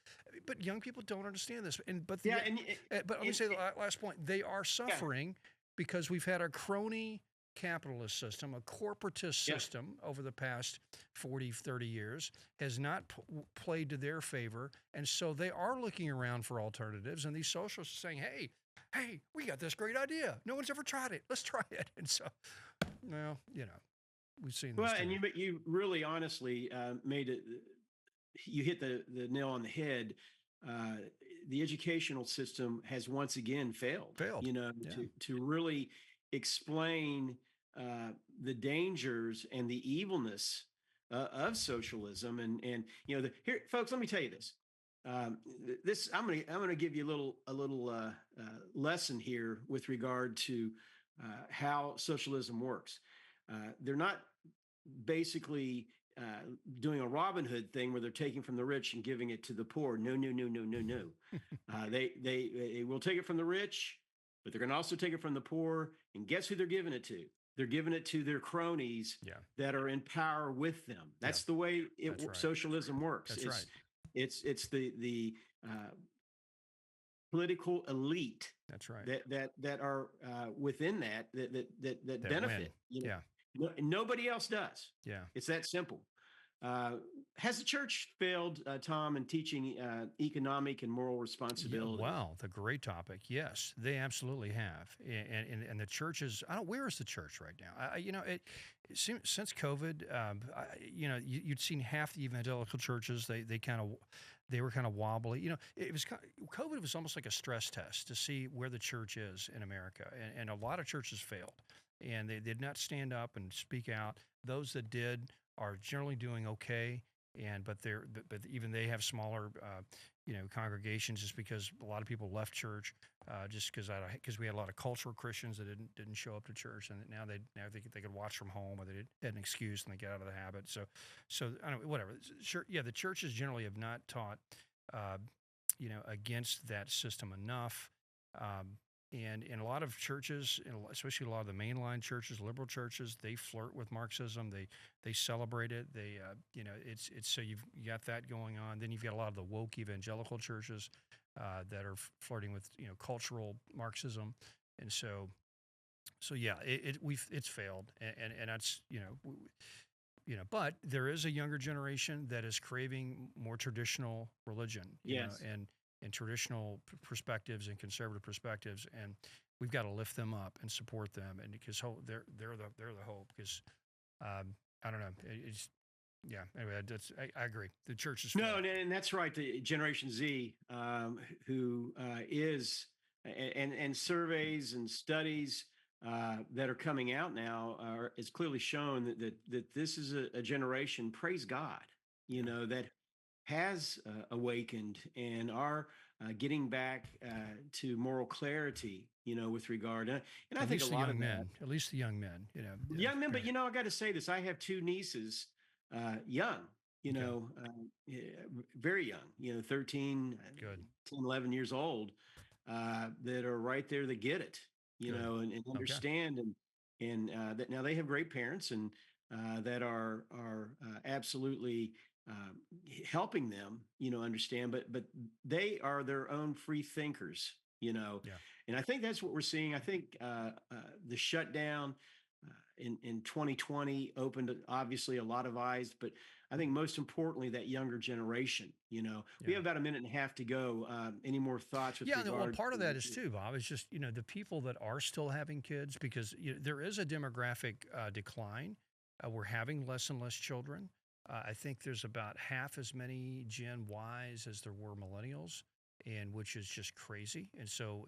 [SPEAKER 4] but young people don't understand this. But let me say the last point. They are suffering because we've had a crony capitalist system, a corporatist system over the past 40, 30 years has not played to their favor. And so they are looking around for alternatives. And these socialists are saying, hey, we got this great idea. No one's ever tried it. Let's try it. And so, well, we've seen this.
[SPEAKER 5] Well, and you really honestly made it, you hit the nail on the head. The educational system has once again failed. To really explain the dangers and the evilness of socialism, and here, folks, let me tell you this. I'm gonna give you a little lesson here with regard to how socialism works. They're not basically doing a Robin Hood thing where they're taking from the rich and giving it to the poor. No, no, no, no, no, no. They will take it from the rich, but they're going to also take it from the poor. And guess who they're giving it to? They're giving it to their cronies that are in power with them. That's the way socialism works.
[SPEAKER 4] That's right.
[SPEAKER 5] It's the political elite.
[SPEAKER 4] That's right.
[SPEAKER 5] That are within that benefit.
[SPEAKER 4] Win.
[SPEAKER 5] Nobody else does.
[SPEAKER 4] Yeah.
[SPEAKER 5] It's that simple. Has the church failed, Tom, in teaching economic and moral responsibility?
[SPEAKER 4] Wow, the great topic. Yes, they absolutely have. And the churches. Where is the church right now? It seems since COVID. You'd seen half the evangelical churches. They were kind of wobbly. COVID was almost like a stress test to see where the church is in America, and a lot of churches failed. And they did not stand up and speak out. Those that did are generally doing okay, but even they have smaller, congregations, just because a lot of people left church, just because we had a lot of cultural Christians that didn't show up to church, and now they could watch from home, or they had an excuse and they get out of the habit. So I don't know, whatever. Sure, yeah, the churches generally have not taught, against that system enough. And in a lot of churches, especially a lot of the mainline churches, liberal churches, they flirt with Marxism. They celebrate it. It's so you've got that going on. Then you've got a lot of the woke evangelical churches that are flirting with cultural Marxism, and so yeah, it's failed, and that's but there is a younger generation that is craving more traditional religion, and traditional perspectives and conservative perspectives, and we've got to lift them up and support them, and because they're the hope. Because I don't know, anyway, I agree. The church is
[SPEAKER 5] and that's right. The Generation Z, who is and surveys and studies that are coming out now is clearly shown that this is a generation, praise God, that has awakened and are getting back to moral clarity, with regard. And I think a lot of men,
[SPEAKER 4] at least the young men,
[SPEAKER 5] young men. But I got to say this: I have two nieces, young, very young, 13, 10, 11 years old, that are right there that get it, and understand, and that now they have great parents and that are absolutely helping them, understand, but they are their own free thinkers, and I think that's what we're seeing. I think the shutdown in 2020 opened obviously a lot of eyes, but I think most importantly that younger generation. We have about a minute and a half to go. Any more thoughts? With
[SPEAKER 4] well, part of that is too, Bob. Is just the people that are still having kids, because there is a demographic decline. We're having less and less children. I think there's about half as many Gen Ys as there were millennials, and which is just crazy. And so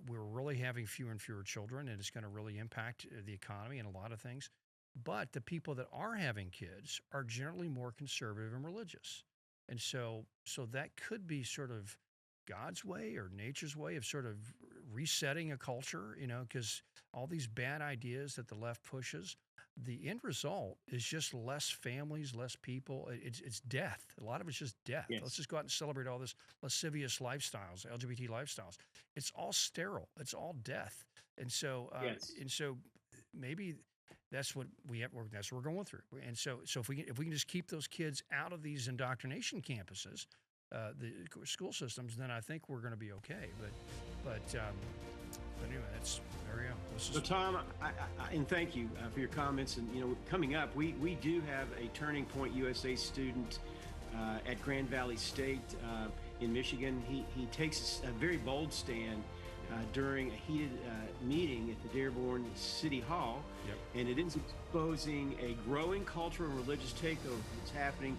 [SPEAKER 4] we're really having fewer and fewer children, and it's going to really impact the economy and a lot of things. But the people that are having kids are generally more conservative and religious. And so that could be sort of God's way or nature's way of sort of resetting a culture, because all these bad ideas that the left pushes, the end result is just less families, less people. It's death. A lot of it's just death.
[SPEAKER 5] Yes.
[SPEAKER 4] Let's just go out and celebrate all this lascivious lifestyles, LGBT lifestyles. It's all sterile. It's all death. And so, maybe that's what that's what we're going through. And so if we can just keep those kids out of these indoctrination campuses, the school systems, then I think we're going to be okay. But anyway, there we go.
[SPEAKER 5] So Tom, and thank you for your comments. And coming up, we do have a Turning Point USA student at Grand Valley State in Michigan. He takes a very bold stand during a heated meeting at the Dearborn City Hall, and it is exposing a growing cultural and religious takeover that's happening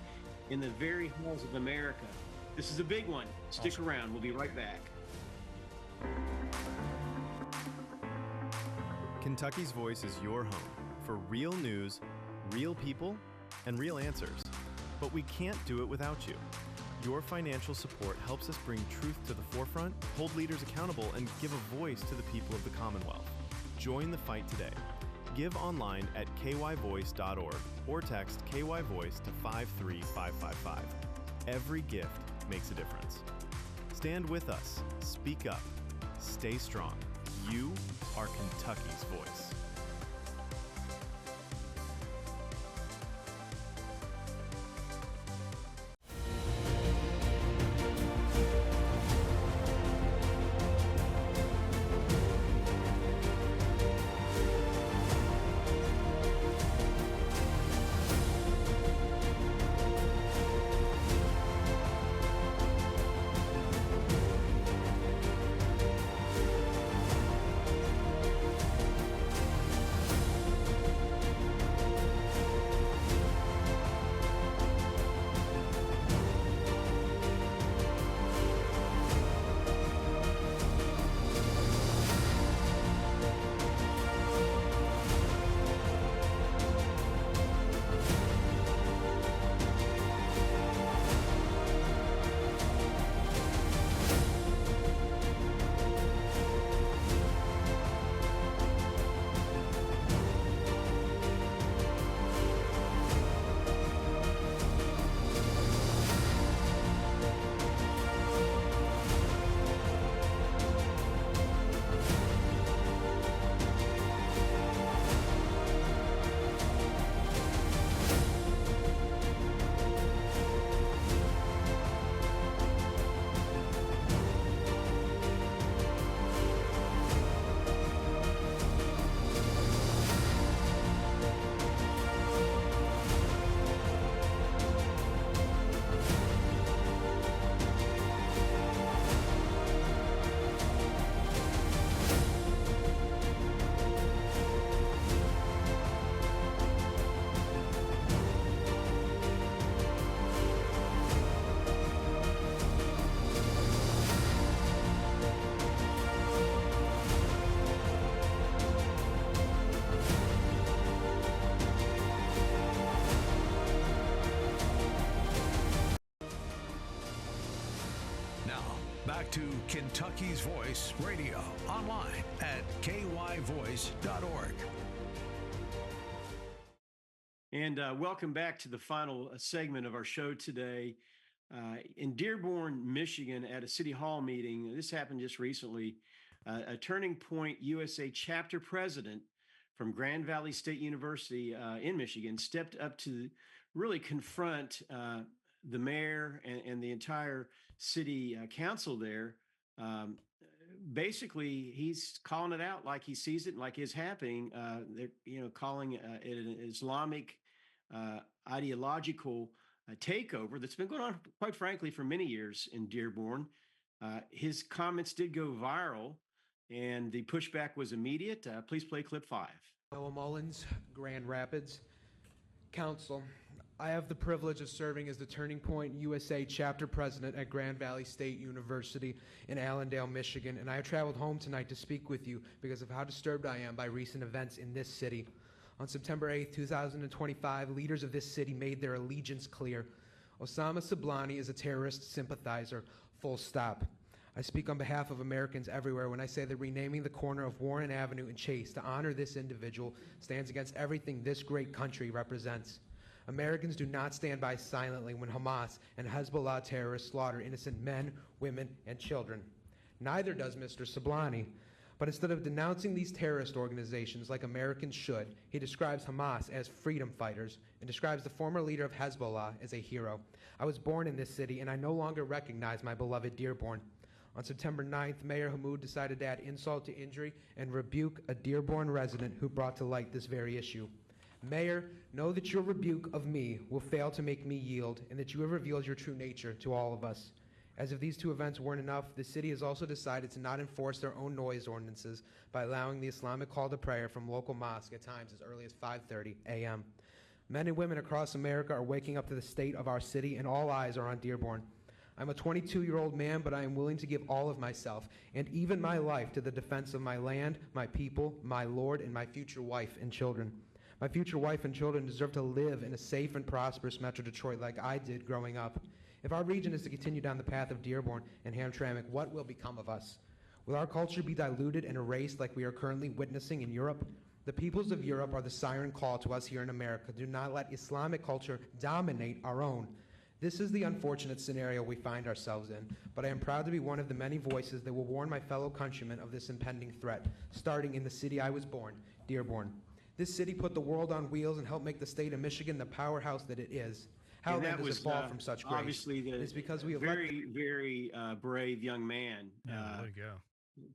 [SPEAKER 5] in the very halls of America. This is a big one. Stick around. We'll be right back.
[SPEAKER 1] Kentucky's Voice is your home for real news, real people, and real answers. But we can't do it without you. Your financial support helps us bring truth to the forefront, hold leaders accountable, and give a voice to the people of the Commonwealth. Join the fight today. Give online at kyvoice.org or text KYVoice to 53555. Every gift makes a difference. Stand with us. Speak up. Stay strong. You are Kentucky's voice.
[SPEAKER 7] Back to Kentucky's Voice Radio, online at kyvoice.org.
[SPEAKER 5] And welcome back to the final segment of our show today. In Dearborn, Michigan, at a City Hall meeting, this happened just recently, a Turning Point USA chapter president from Grand Valley State University in Michigan stepped up to really confront the mayor and the entire city council there. Basically, he's calling it out like he sees it, like it's happening. They're calling it an Islamic ideological takeover that's been going on, quite frankly, for many years in Dearborn. His comments did go viral, and the pushback was immediate. Please play clip 5.
[SPEAKER 16] Noah Mullins, Grand Rapids Council. I have the privilege of serving as the Turning Point USA chapter president at Grand Valley State University in Allendale, Michigan, and I have traveled home tonight to speak with you because of how disturbed I am by recent events in this city. On September 8, 2025, leaders of this city made their allegiance clear. Osama Sablani is a terrorist sympathizer, full stop. I speak on behalf of Americans everywhere when I say that renaming the corner of Warren Avenue and Chase to honor this individual stands against everything this great country represents. Americans do not stand by silently when Hamas and Hezbollah terrorists slaughter innocent men, women, and children. Neither does Mr. Sablani. But instead of denouncing these terrorist organizations like Americans should, he describes Hamas as freedom fighters and describes the former leader of Hezbollah as a hero. I was born in this city, and I no longer recognize my beloved Dearborn. On September 9th, Mayor Hammoud decided to add insult to injury and rebuke a Dearborn resident who brought to light this very issue. Mayor, know that your rebuke of me will fail to make me yield, and that you have revealed your true nature to all of us. As if these two events weren't enough, the city has also decided to not enforce their own noise ordinances by allowing the Islamic call to prayer from local mosques at times as early as 5:30 a.m. Men and women across America are waking up to the state of our city, and all eyes are on Dearborn. I'm a 22-year-old man, but I am willing to give all of myself, and even my life, to the defense of my land, my people, my Lord, and my future wife and children. My future wife and children deserve to live in a safe and prosperous Metro Detroit like I did growing up. If our region is to continue down the path of Dearborn and Hamtramck, what will become of us? Will our culture be diluted and erased like we are currently witnessing in Europe? The peoples of Europe are the siren call to us here in America. Do not let Islamic culture dominate our own. This is the unfortunate scenario we find ourselves in, but I am proud to be one of the many voices that will warn my fellow countrymen of this impending threat, starting in the city I was born, Dearborn. This city put the world on wheels and helped make the state of Michigan the powerhouse that it is. How then does it fall from such grace?
[SPEAKER 5] Obviously,
[SPEAKER 16] It's because we have
[SPEAKER 5] very brave young man
[SPEAKER 4] Yeah, way to go.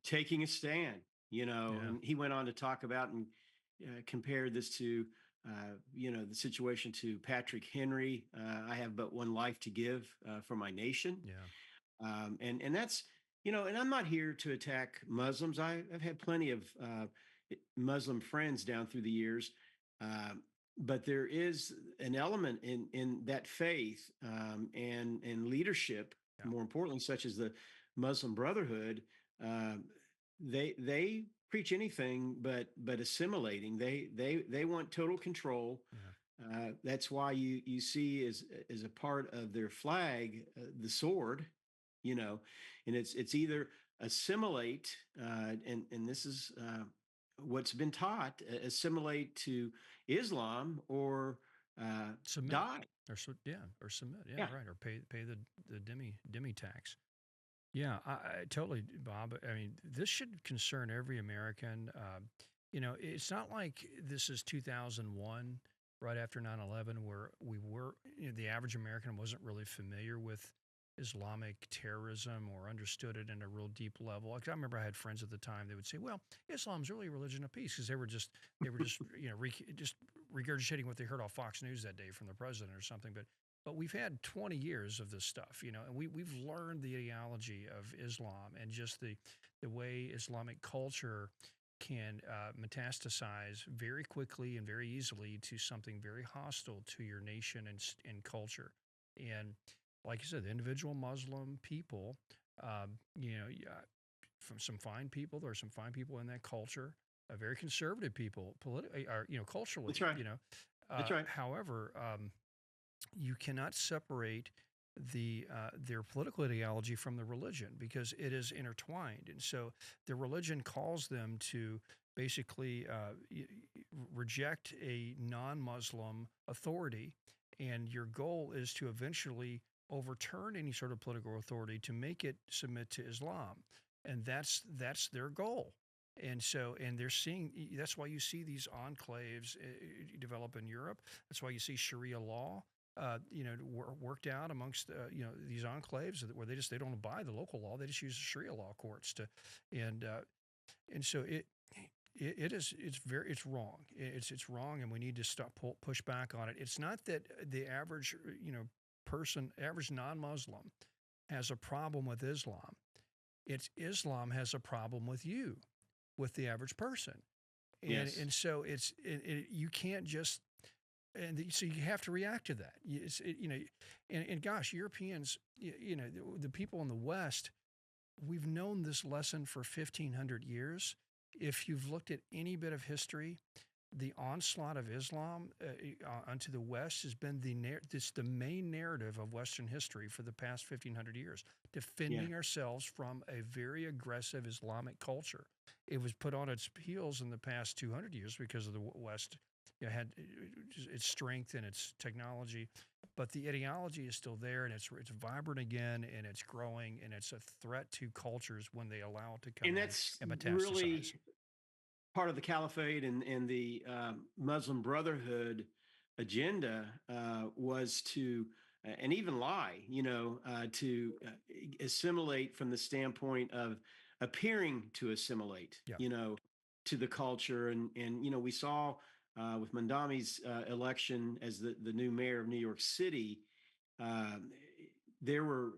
[SPEAKER 5] taking a stand. And he went on to talk about and compare this to the situation to Patrick Henry. I have but one life to give for my nation.
[SPEAKER 4] Yeah.
[SPEAKER 5] And that's, and I'm not here to attack Muslims. I've had plenty of Muslim friends down through the years. But there is an element in that faith and leadership, more importantly, such as the Muslim Brotherhood. They preach anything but assimilating. They want total control. That's why you see as a part of their flag the sword, and it's either assimilate and this is what's been taught, assimilate to Islam or
[SPEAKER 4] Submit.
[SPEAKER 5] die.
[SPEAKER 4] Or submit. Yeah,
[SPEAKER 5] Yeah.
[SPEAKER 4] right. Or pay the demi tax. Yeah, I totally, Bob. I mean, this should concern every American. It's not like this is 2001, right after 9/11, where the average American wasn't really familiar with Islamic terrorism or understood it in a real deep level. Like, I remember I had friends at the time. They would say, "Well, Islam's really a religion of peace," because they were just just regurgitating what they heard off Fox News that day from the president or something. But we've had 20 years of this stuff, and we've learned the ideology of Islam and just the way Islamic culture can metastasize very quickly and very easily to something very hostile to your nation and culture. And like you said, the individual Muslim people, from some fine people, there are some fine people in that culture, very conservative people, politically, or culturally.
[SPEAKER 5] That's right. That's right.
[SPEAKER 4] However, you cannot separate their political ideology from the religion because it is intertwined, and so the religion calls them to basically reject a non-Muslim authority, and your goal is to eventually overturn any sort of political authority to make it submit to Islam, and that's their goal. And they're seeing, that's why you see these enclaves develop in Europe. That's why you see Sharia law, worked out amongst, these enclaves where they don't abide the local law. They just use the Sharia law courts and so it's wrong. It's wrong. And we need to push back on it. It's not that the average, average non-Muslim has a problem with Islam. It's Islam has a problem with you, with the average person.
[SPEAKER 5] Yes.
[SPEAKER 4] And so you can't just, so you have to react to that. And gosh, Europeans, the people in the West, we've known this lesson for 1,500 years. If you've looked at any bit of history, the onslaught of Islam onto the West has been the main narrative of Western history for the past 1,500 years, defending ourselves from a very aggressive Islamic culture. It was put on its heels in the past 200 years because of the West had its strength and its technology, but the ideology is still there, and it's vibrant again, and it's growing, and it's a threat to cultures when they allow it to come
[SPEAKER 5] And
[SPEAKER 4] in
[SPEAKER 5] that's
[SPEAKER 4] and metastasize.
[SPEAKER 5] really part of the caliphate and the Muslim Brotherhood agenda was to, and even lie, to assimilate from the standpoint of appearing to assimilate, to the culture. And we saw with Mandami's election as the new mayor of New York City, there were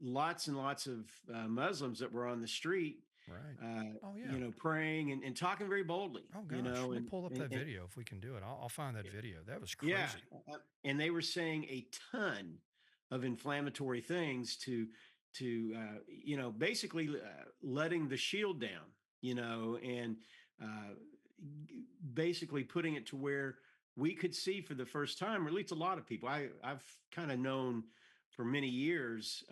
[SPEAKER 5] lots and lots of Muslims that were on the street,
[SPEAKER 4] right?
[SPEAKER 5] Praying and talking very boldly.
[SPEAKER 4] Oh gosh, let me pull up that video if we can do it. I'll find that video. That was crazy.
[SPEAKER 5] Yeah, and they were saying a ton of inflammatory things to basically letting the shield down, and basically putting it to where we could see for the first time, or at least a lot of people. I've kind of known for many years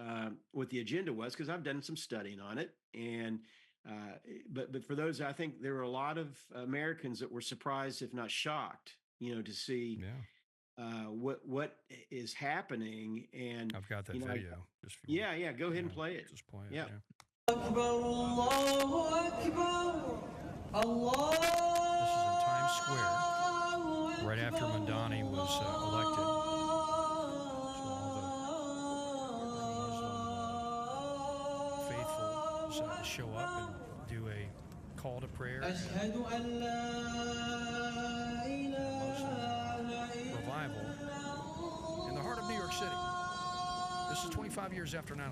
[SPEAKER 5] what the agenda was because I've done some studying on it, and But for those, I think there were a lot of Americans that were surprised, if not shocked, to see what is happening. And
[SPEAKER 4] I've got that
[SPEAKER 5] you know,
[SPEAKER 4] video. Just
[SPEAKER 5] yeah, go ahead and play it.
[SPEAKER 4] Just play it.
[SPEAKER 5] Yeah.
[SPEAKER 4] This is in Times Square, right after Mandani was elected. So all the faithful decided to show up and do a call to prayer. Revival in the heart of New York City. This is 25 years after 9/11.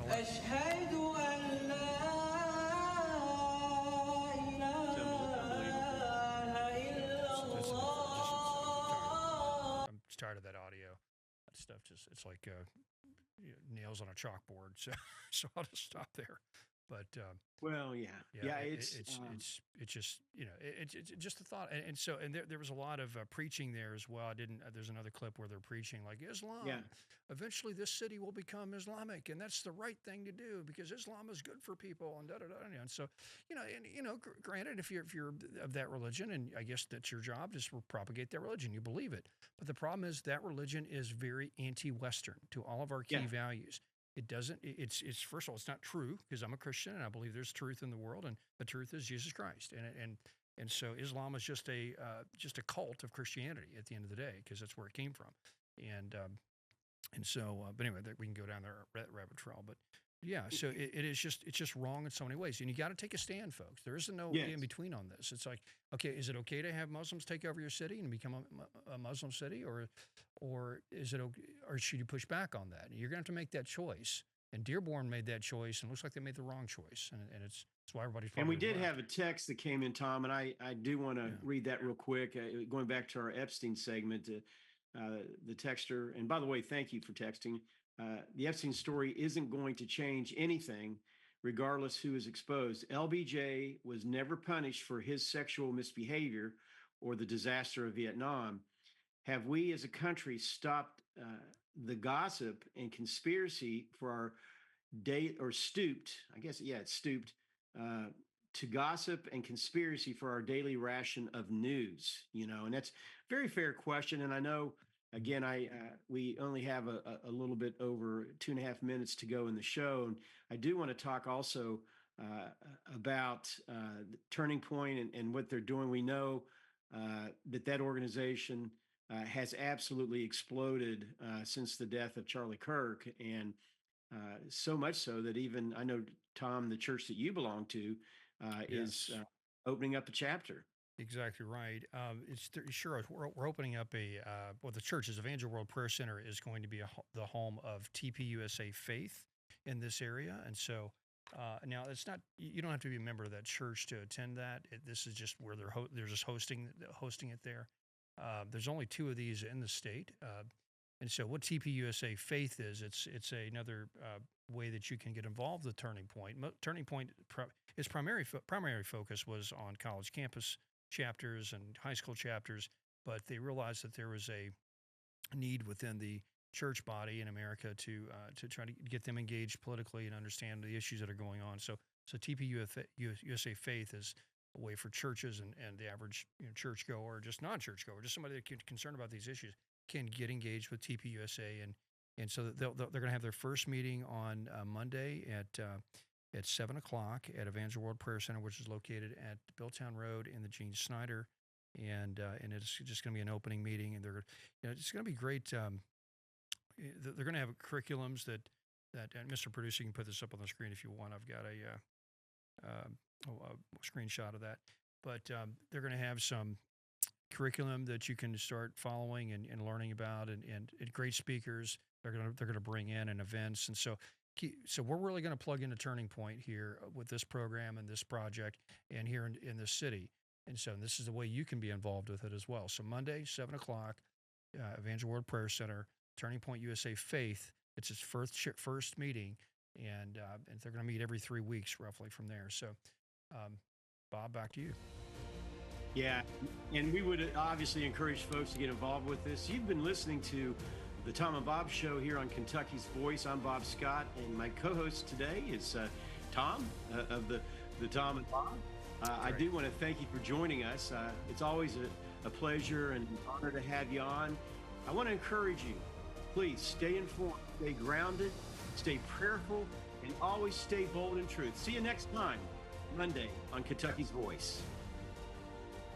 [SPEAKER 4] I'm tired of that audio. That stuff it's like nails on a chalkboard. So I'll just stop there. But
[SPEAKER 5] well, yeah,
[SPEAKER 4] it's just it's just a thought, and so there was a lot of preaching there as well. There's another clip where they're preaching like Islam.
[SPEAKER 5] Yeah.
[SPEAKER 4] Eventually, this city will become Islamic, and that's the right thing to do because Islam is good for people, and da da da. And so, granted, if you're of that religion, and I guess that's your job, just propagate that religion. You believe it, but the problem is that religion is very anti-Western to all of our key values. It doesn't. It's first of all, it's not true because I'm a Christian and I believe there's truth in the world, and the truth is Jesus Christ. And so Islam is just a cult of Christianity at the end of the day because that's where it came from. And so, but anyway, we can go down there rabbit trail. But yeah, so it's just wrong in so many ways, and you got to take a stand, folks. There isn't no in between on this. It's like, okay, is it okay to have Muslims take over your city and become a Muslim city, or is it okay, or should you push back on that? You're going to have to make that choice. And Dearborn made that choice, and it looks like they made the wrong choice, and it's why everybody's.
[SPEAKER 5] And we did have a text that came in, Tom, and I do want to read that real quick. Going back to our Epstein segment, the texter, and by the way, thank you for texting. The Epstein story isn't going to change anything, regardless who is exposed. LBJ was never punished for his sexual misbehavior or the disaster of Vietnam. Have we as a country stopped the gossip and conspiracy for our stooped to gossip and conspiracy for our daily ration of news? And that's a very fair question. And I know, again, we only have a little bit over 2.5 minutes to go in the show. And I do want to talk also about the Turning Point and what they're doing. We know that organization has absolutely exploded since the death of Charlie Kirk. And so much so that even, I know, Tom, the church that you belong to is opening up a chapter.
[SPEAKER 4] Exactly right. We're opening up the church's Evangel World Prayer Center is going to be the home of TPUSA Faith in this area. And so now it's not, you don't have to be a member of that church to attend that. This is just where they're just hosting it there. There's only 2 of these in the state. And so what TPUSA Faith is, it's another way that you can get involved with Turning Point. Turning Point, its primary focus was on college campus chapters and high school chapters, but they realized that there was a need within the church body in America to try to get them engaged politically and understand the issues that are going on. So TPUSA Faith is a way for churches and the average churchgoer, just non-churchgoer, just somebody that's concerned about these issues, can get engaged with TPUSA. And so they're going to have their first meeting on Monday at 7 o'clock at Evangel World Prayer Center, which is located at Billtown Road in the Gene Snyder. And it's just going to be an opening meeting, and it's going to be great. They're going to have curriculums that and Mr. Producer, you can put this up on the screen if you want. I've got a screenshot of that. But they're going to have some curriculum that you can start following and learning about, and great speakers they're going to bring in and events. And so we're really going to plug into Turning Point here with this program and this project and here in this city. And so this is the way you can be involved with it as well. So Monday, 7 o'clock, Evangel World Prayer Center, Turning Point USA Faith. It's its first meeting, and they're going to meet every 3 weeks roughly from there. So, Bob, back to you.
[SPEAKER 5] Yeah, and we would obviously encourage folks to get involved with this. You've been listening to the Tom and Bob Show here on Kentucky's Voice. I'm Bob Scott, and my co-host today is Tom of the the Tom and Bob. I do want to thank you for joining us. It's always a pleasure and an honor to have you on. I want to encourage you, please stay informed, stay grounded, stay prayerful, and always stay bold in truth. See you next time, Monday on Kentucky's Voice.